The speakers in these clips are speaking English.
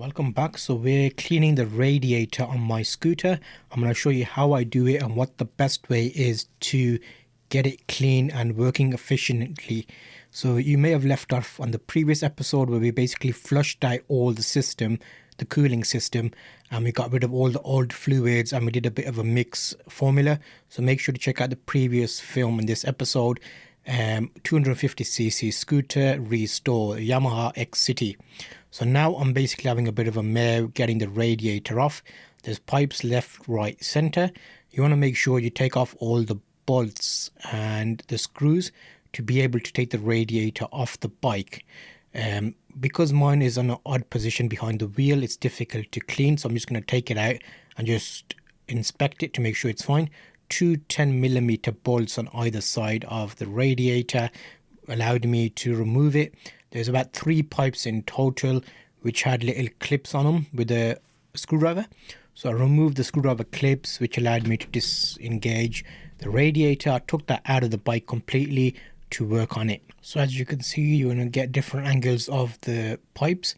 Welcome back. So we're cleaning the radiator on my scooter. I'm going to show you how I do it and what the best way is to get it clean and working efficiently. So you may have left off on the previous episode where we basically flushed out all the system, the cooling system, and we got rid of all the old fluids and we did a bit of a mix formula. So make sure to check out the previous film in this episode. 250cc scooter restore Yamaha X City. So now I'm basically having a bit of a mare getting the radiator off. There's pipes left, right, center. You want to make sure you take off all the bolts and the screws to be able to take the radiator off the bike. Because mine is on an odd position behind the wheel, it's difficult to clean. So I'm just going to take it out and just inspect it to make sure it's fine. Two 10mm bolts on either side of the radiator allowed me to remove it. There's about 3 pipes in total which had little clips on them with a screwdriver. So I removed the screwdriver clips, which allowed me to disengage the radiator. I took that out of the bike completely to work on it. So as you can see, you're going to get different angles of the pipes.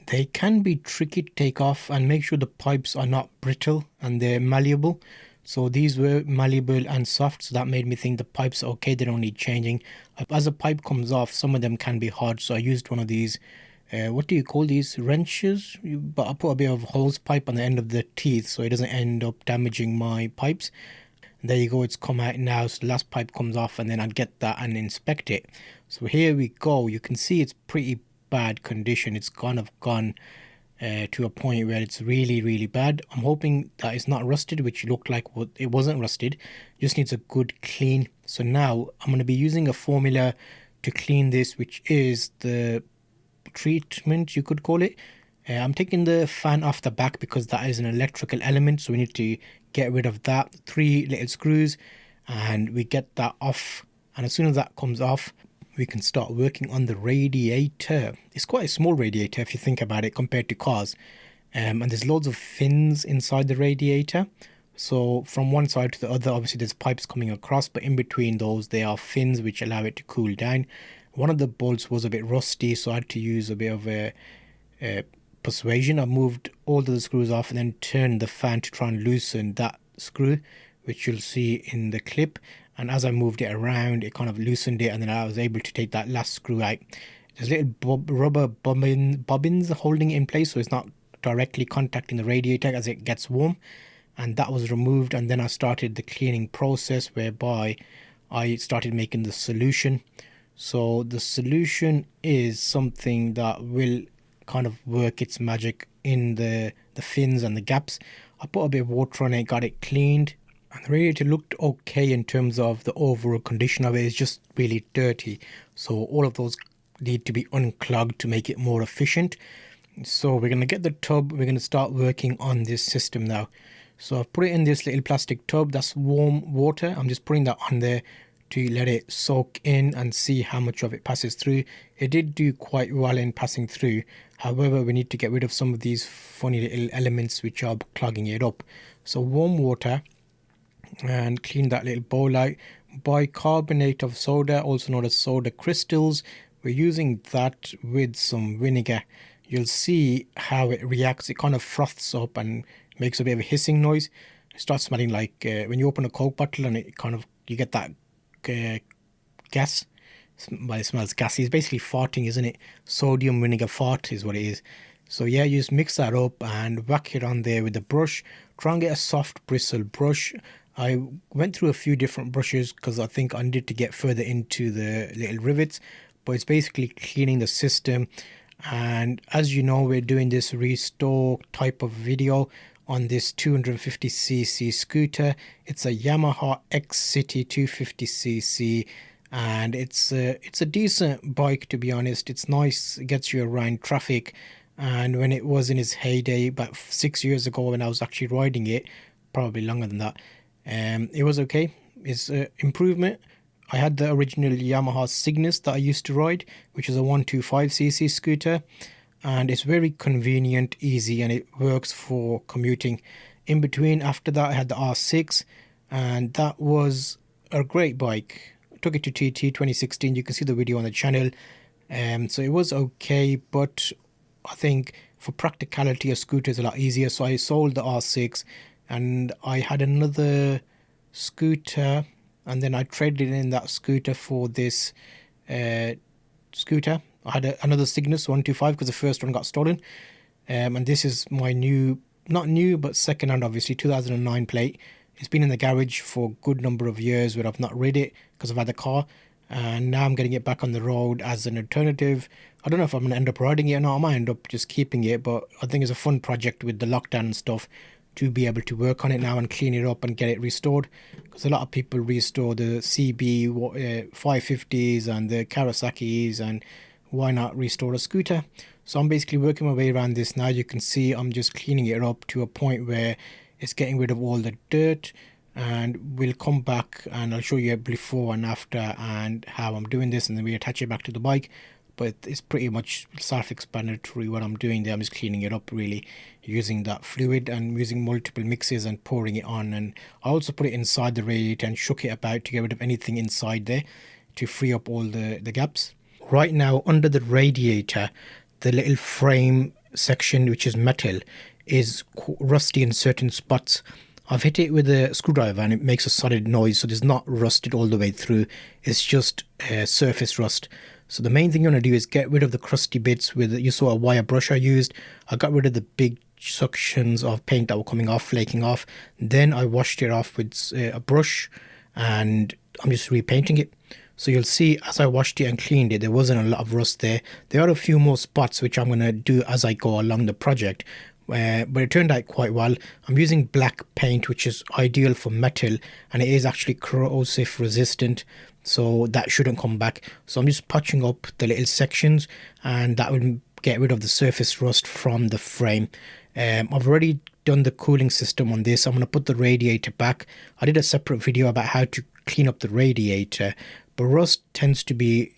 They can be tricky to take off, and make sure the pipes are not brittle and they're malleable. So these were malleable and soft, so that made me think the pipes are okay, they don't need changing. As a pipe comes off, some of them can be hard, so I used one of these, what do you call these, wrenches? But I put a bit of hose pipe on the end of the teeth so it doesn't end up damaging my pipes. And there you go, it's come out now, so the last pipe comes off, and then I'll get that and inspect it. So here we go. You can see it's pretty bad condition. It's kind of gone to a point where it's really bad. I'm hoping that it's not rusted, which looked like it wasn't rusted. Just needs a good clean. So now I'm going to be using a formula to clean this, which is the treatment, you could call it. I'm taking the fan off the back because that is an electrical element, so we need to get rid of that. 3 little screws, and we get that off, and as soon as that comes off, we can start working on the radiator. It's quite a small radiator if you think about it compared to cars. And there's loads of fins inside the radiator. So from one side to the other, obviously there's pipes coming across, but in between those there are fins which allow it to cool down. One of the bolts was a bit rusty, so I had to use a bit of a persuasion. I moved all of the screws off and then turned the fan to try and loosen that screw, which you'll see in the clip. And as I moved it around, it kind of loosened it, and then I was able to take that last screw out. There's little rubber bobbins holding it in place, so it's not directly contacting the radiator as it gets warm. And that was removed, and then I started the cleaning process whereby I started making the solution. So the solution is something that will kind of work its magic in the fins and the gaps. I put a bit of water on it, got it cleaned. And the radiator looked okay in terms of the overall condition of it. It's just really dirty. So all of those need to be unclogged to make it more efficient. So we're going to get the tub. We're going to start working on this system now. So I've put it in this little plastic tub. That's warm water. I'm just putting that on there to let it soak in and see how much of it passes through. It did do quite well in passing through. However, we need to get rid of some of these funny little elements which are clogging it up. So warm water. And clean that little bowl out. Bicarbonate of soda, also known as soda crystals. We're using that with some vinegar. You'll see how it reacts. It kind of froths up and makes a bit of a hissing noise. It starts smelling like when you open a Coke bottle, and it kind of, you get that gas. Well, it smells gassy. It's basically farting, isn't it? Sodium vinegar fart is what it is. So yeah, you just mix that up and whack it on there with a brush. Try and get a soft bristle brush. I went through a few different brushes because I think I needed to get further into the little rivets, but it's basically cleaning the system. And as you know, we're doing this restore type of video on this 250cc scooter. It's a Yamaha X City 250cc, and it's a decent bike, to be honest. It's nice, it gets you around traffic. And when it was in its heyday about 6 years ago, when I was actually riding it, probably longer than that, it was okay. It's an improvement. I had the original Yamaha Cygnus that I used to ride, which is a 125cc scooter, and it's very convenient, easy, and it works for commuting. In between, after that, I had the R6, and that was a great bike. I took it to TT 2016. You can see the video on the channel. So it was okay, but I think for practicality, a scooter is a lot easier. So I sold the R6 and I had another scooter, and then I traded in that scooter for this scooter. I had another Cygnus 125 because the first one got stolen. And this is my new, not new, but second hand, obviously, 2009 plate. It's been in the garage for a good number of years where I've not rid it because I've had the car. And now I'm getting it back on the road as an alternative. I don't know if I'm going to end up riding it or not. I might end up just keeping it, but I think it's a fun project with the lockdown and stuff to be able to work on it now and clean it up and get it restored. Because a lot of people restore the CB 550s and the Kawasaki's, and why not restore a scooter? So I'm basically working my way around this now. You can see I'm just cleaning it up to a point where it's getting rid of all the dirt, and we'll come back and I'll show you before and after and how I'm doing this, and then we attach it back to the bike. But it's pretty much self-explanatory what I'm doing there. I'm just cleaning it up, really, using that fluid and using multiple mixes and pouring it on. And I also put it inside the radiator and shook it about to get rid of anything inside there to free up all the gaps. Right now, under the radiator, the little frame section, which is metal, is rusty in certain spots. I've hit it with a screwdriver and it makes a solid noise, so it's not rusted all the way through. It's just surface rust. So the main thing you want to do is get rid of the crusty bits with, you saw a wire brush I used. I got rid of the big suctions of paint that were coming off, flaking off. Then I washed it off with a brush and I'm just repainting it. So you'll see as I washed it and cleaned it, there wasn't a lot of rust there. There are a few more spots which I'm going to do as I go along the project. But it turned out quite well. I'm using black paint, which is ideal for metal, and it is actually corrosive resistant, so that shouldn't come back. So I'm just patching up the little sections, and that will get rid of the surface rust from the frame. I've already done the cooling system on this. I'm going to put the radiator back. I did a separate video about how to clean up the radiator, but rust tends to be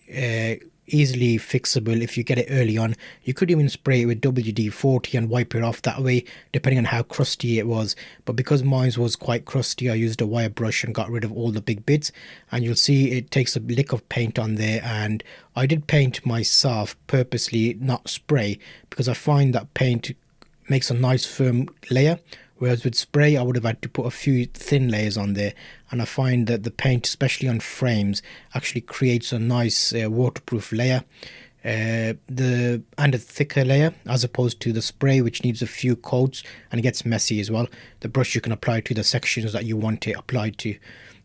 easily fixable if you get it early on. You could even spray it with WD-40 and wipe it off that way, depending on how crusty it was. But because mine was quite crusty, I used a wire brush and got rid of all the big bits. And you'll see it takes a lick of paint on there, and I did paint myself purposely, not spray, because I find that paint makes a nice firm layer, whereas with spray I would have had to put a few thin layers on there. And I find that the paint, especially on frames, actually creates a nice waterproof layer, and a thicker layer, as opposed to the spray, which needs a few coats and it gets messy as well. The brush you can apply to the sections that you want it applied to.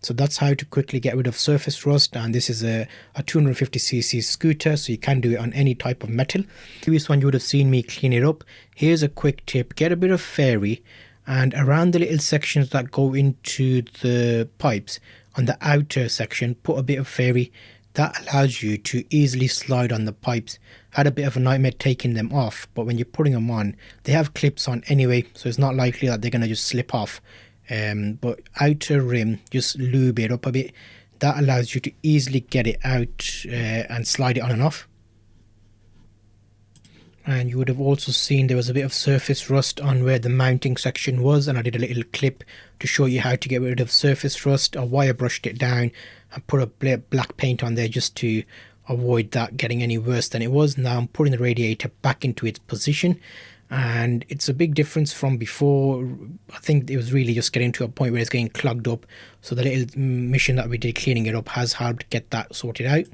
So that's how to quickly get rid of surface rust. And this is a 250cc scooter, so you can do it on any type of metal. Previous one you would have seen me clean it up. Here's a quick tip: get a bit of fairy, and around the little sections that go into the pipes, on the outer section, put a bit of fairy. That allows you to easily slide on the pipes. I had a bit of a nightmare taking them off, but when you're putting them on, they have clips on anyway, so it's not likely that they're going to just slip off. But outer rim, just lube it up a bit. That allows you to easily get it out and slide it on and off. And you would have also seen there was a bit of surface rust on where the mounting section was, and I did a little clip to show you how to get rid of surface rust. I wire brushed it down and put a black paint on there just to avoid that getting any worse than it was. Now I'm putting the radiator back into its position, and it's a big difference from before. I think it was really just getting to a point where it's getting clogged up, so the little mission that we did cleaning it up has helped get that sorted out.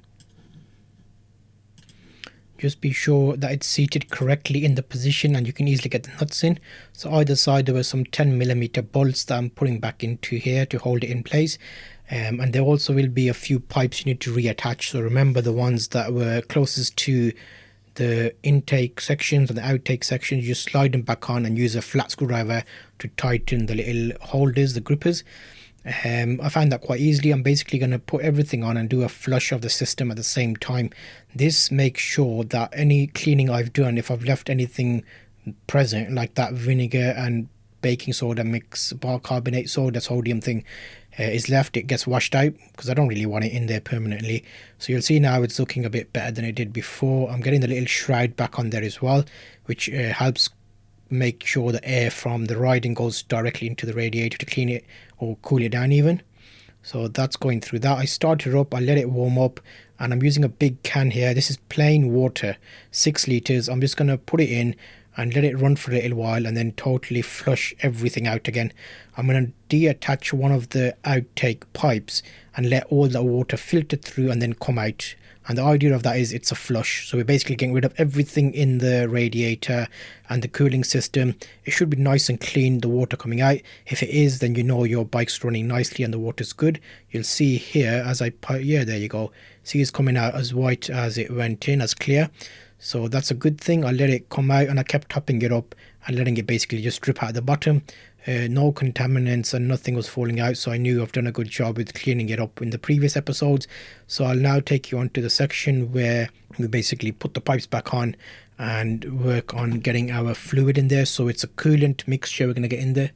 Just be sure that it's seated correctly in the position, and you can easily get the nuts in. So either side there were some 10mm bolts that I'm putting back into here to hold it in place. And there also will be a few pipes you need to reattach. So remember the ones that were closest to the intake sections and the outtake sections, you just slide them back on and use a flat screwdriver to tighten the little holders, the grippers. I found that quite easily. I'm basically going to put everything on and do a flush of the system at the same time. This makes sure that any cleaning I've done, if I've left anything present, like that vinegar and baking soda mix, bicarbonate soda, sodium thing, is left, it gets washed out, because I don't really want it in there permanently. So you'll see now it's looking a bit better than it did before. I'm getting the little shroud back on there as well, which helps make sure the air from the riding goes directly into the radiator to clean it or cool it down even. So that's going through that. I started up, I let it warm up, and I'm using a big can here. This is plain water, 6 liters. I'm just going to put it in and let it run for a little while and then totally flush everything out again. I'm going to deattach one of the outtake pipes and let all the water filter through and then come out. And the idea of that is it's a flush. So we're basically getting rid of everything in the radiator and the cooling system. It should be nice and clean, the water coming out. If it is, then you know your bike's running nicely and the water's good. You'll see here as I put, yeah, there you go. See, it's coming out as white as it went in, as clear. So that's a good thing. I let it come out and I kept topping it up and letting it basically just drip out the bottom. No contaminants and nothing was falling out, so I knew I've done a good job with cleaning it up in the previous episodes. So I'll now take you on to the section where we basically put the pipes back on and work on getting our fluid in there. So it's a coolant mixture we're going to get in there.